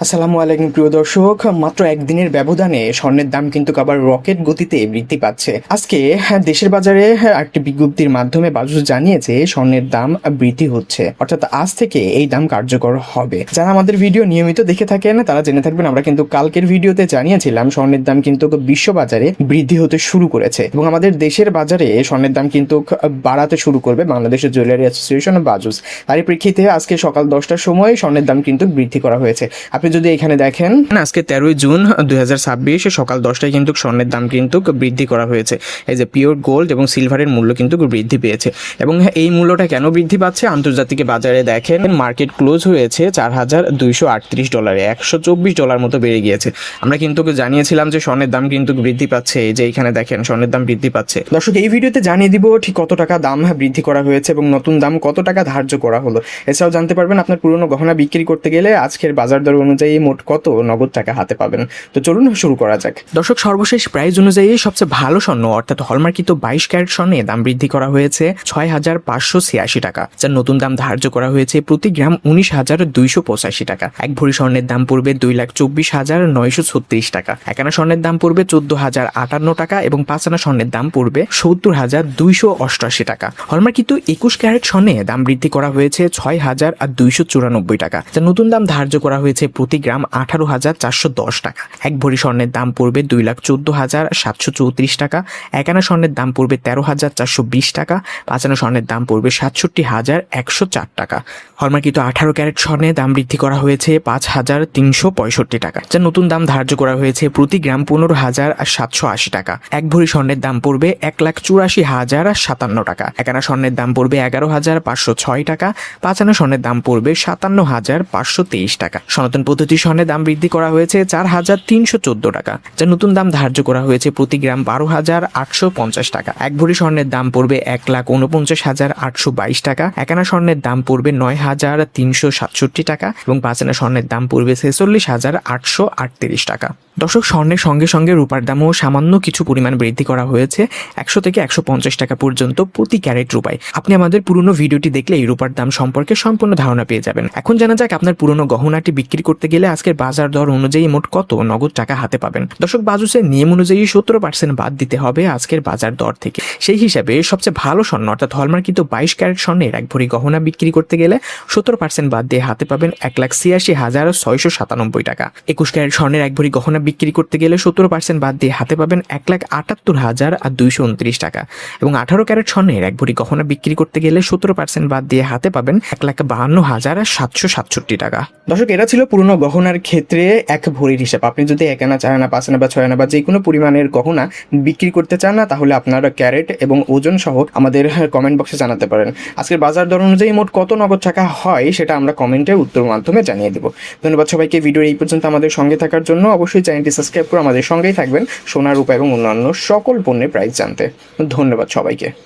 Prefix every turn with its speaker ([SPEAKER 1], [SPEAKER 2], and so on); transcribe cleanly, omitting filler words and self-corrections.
[SPEAKER 1] আসসালামু আলাইকুম প্রিয় দর্শক, মাত্র একদিনের ব্যবধানে স্বর্ণের দাম কিন্তু আবার রকেট গতিতে বৃদ্ধি পাচ্ছে। আজকে দেশের বাজারে একটি বিজ্ঞপ্তির মাধ্যমে বাজুস জানিয়েছে স্বর্ণের দাম বৃদ্ধি হচ্ছে, অর্থাৎ আজ থেকে এই দাম কার্যকর হবে। যারা আমাদের ভিডিও নিয়মিত দেখে থাকেন তারা জেনে থাকবেন, আমরা কিন্তু কালকের ভিডিওতে জানিয়েছিলাম স্বর্ণের দাম কিন্তু বিশ্ব বাজারে বৃদ্ধি হতে শুরু করেছে এবং আমাদের দেশের বাজারে স্বর্ণের দাম কিন্তু বাড়াতে শুরু করবে বাংলাদেশের জুয়েলারি অ্যাসোসিয়েশন বাজুস। তারই প্রেক্ষিতে আজকে সকাল 10টার সময় স্বর্ণের দাম কিন্তু বৃদ্ধি করা হয়েছে। আপনি যদি এখানে দেখেন, আজকে 13ই জুন 2026 সকাল 10টায় কিন্তু স্বর্ণের দাম কিন্তু বৃদ্ধি করা হয়েছে। এই যে পিওর গোল্ড এবং সিলভারের মূল্য কিন্তু বৃদ্ধি পেয়েছে এবং এই মূল্যটা কেন বৃদ্ধি পাচ্ছে, আন্তর্জাতিক বাজারে দেখেন মার্কেট ক্লোজ হয়েছে $4,238, $124 মতো বেড়ে গিয়েছে। আমরা কিন্তু জানিয়েছিলাম যে স্বর্ণের দাম কিন্তু বৃদ্ধি পাচ্ছে। এই যে এখানে দেখেন স্বর্ণের দাম বৃদ্ধি পাচ্ছে। দর্শক, এই ভিডিওতে জানিয়ে দিব ঠিক কত টাকা দাম বৃদ্ধি করা হয়েছে এবং নতুন দাম কত টাকা ধার্য করা হলো। এছাড়াও জানতে পারবেন আপনার পুরনো গহনা বিক্রি করতে গেলে আজকের বাজার দর অনুযায়ী মোট কত নগদ টাকা হাতে পাবেন। তো চলুন শুরু করা যাক। দর্শক, সর্বশেষ প্রাইস অনুযায়ী সবচেয়ে ভালো স্বর্ণ অর্থাৎ হলমার্কিত 22 ক্যারেট স্বর্ণে দাম বৃদ্ধি করা হয়েছে $6,586, যার নতুন দাম ধার্য করা হয়েছে প্রতি গ্রাম $19,285 টাকা। এক ভরি স্বর্ণের দাম পড়বে $2,24,936 টাকা। এক আনা স্বর্ণের দাম পড়বে $14,058 টাকা এবং 5 আনা স্বর্ণের দাম পড়বে $70,288 টাকা। হলমার্কিত 21 ক্যারেট স্বর্ণে দাম বৃদ্ধি করা হয়েছে $6,294 টাকা, যার নতুন দাম ধার্য করা হয়েছে প্রতি গ্রাম $18,410 টাকা। এক ভরি স্বর্ণের দাম পড়বে $2,14,734 টাকা। এক আনা স্বর্ণের দাম পড়বে $13,420 টাকা। 5 আনা স্বর্ণের দাম পড়বে $67,104 টাকা। হলমার্কিত 18 ক্যারেট স্বর্ণে দাম বৃদ্ধি করা হয়েছে $5,365 টাকা, যার নতুন দাম ধার্য করা হয়েছে প্রতি গ্রাম $15,780 টাকা। এক ভরি স্বর্ণের দাম পড়বে $1,84,057 টাকা। এক আনা স্বর্ণের দাম পড়বে $11,506 টাকা। 5 আনা স্বর্ণের দাম পড়বে $57,523 টাকা। সনাতন পদ্ধতি স্বর্ণের দাম বৃদ্ধি করা হয়েছে $4,314 টাকা, যার নতুন দাম ধার্য করা হয়েছে প্রতি গ্রাম $12,850 টাকা। এক ভরি স্বর্ণের দাম পড়বে $1,49,822 টাকা। এক আনা স্বর্ণের দাম পড়বে $9,367 টাকা এবং 5 আনা স্বর্ণের দাম পড়বে $46,838 টাকা। দর্শক, স্বর্ণের সঙ্গে সঙ্গে রূপার দামও সামান্য কিছু পরিমাণ বৃদ্ধি করা হয়েছে 100 থেকে 150 টাকা পর্যন্ত প্রতি ক্যারেট রূপায়। আপনি আমাদের পুরনো ভিডিওটি দেখলে এই রূপার দাম সম্পর্কে সম্পূর্ণ ধারণা পেয়ে যাবেন। এখন জানা যাক আপনার পুরনো গহনাটি বিক্রি করতে গেলে আজকের বাজার দর অনুযায়ী মোট কত নগদ টাকা হাতে পাবেন। দর্শক, বাজুসের নিয়ম অনুযায়ী 17% বাদ দিতে হবে আজকের বাজার দর থেকে। সেই হিসাবে সবচেয়ে ভালো স্বর্ণ অর্থাৎ হলমার্কিত 22 ক্যারেট স্বর্ণের এক ভরি গহনা বিক্রি করতে গেলে 17% বাদ দিয়ে হাতে পাবেন $1,86,697 টাকা। 21 ক্যারেট স্বর্ণের এক ভরি গহনা বিক্রি করতে গেলে 17% বাদ দিয়ে হাতে পাবেন $1,78,229 টাকা এবং 18 ক্যারেট স্বর্ণের এক ভরি গহনা বিক্রি করতে গেলে 17% বাদ দিয়ে হাতে পাবেন $1,52,767 টাকা। দর্শক, এটা ছিল পুরনো গহনার ক্ষেত্রে এক ভরির হিসাব। আপনি যদি 1 আনা, 4 আনা, 5 আনা বা 6 আনা বা যে কোনো পরিমাণের গহনা বিক্রি করতে চান না, তাহলে আপনার ক্যারেট এবং ওজন সহ আমাদের কমেন্ট বক্সে জানাতে পারেন। আজকের বাজার দর অনুযায়ী মোট কত নগদ টাকা হয় সেটা আমরা কমেন্টের উত্তর মাধ্যমে জানিয়ে দেবো। ধন্যবাদ সবাইকে ভিডিওর এই পর্যন্ত আমাদের সঙ্গে থাকার জন্য। অবশ্যই চ্যানেলটি সাবস্ক্রাইব করে আমাদের সঙ্গেই থাকবেন সোনা, রূপা এবং অন্যান্য সকল পণ্যের প্রাইস জানতে। ধন্যবাদ সবাইকে।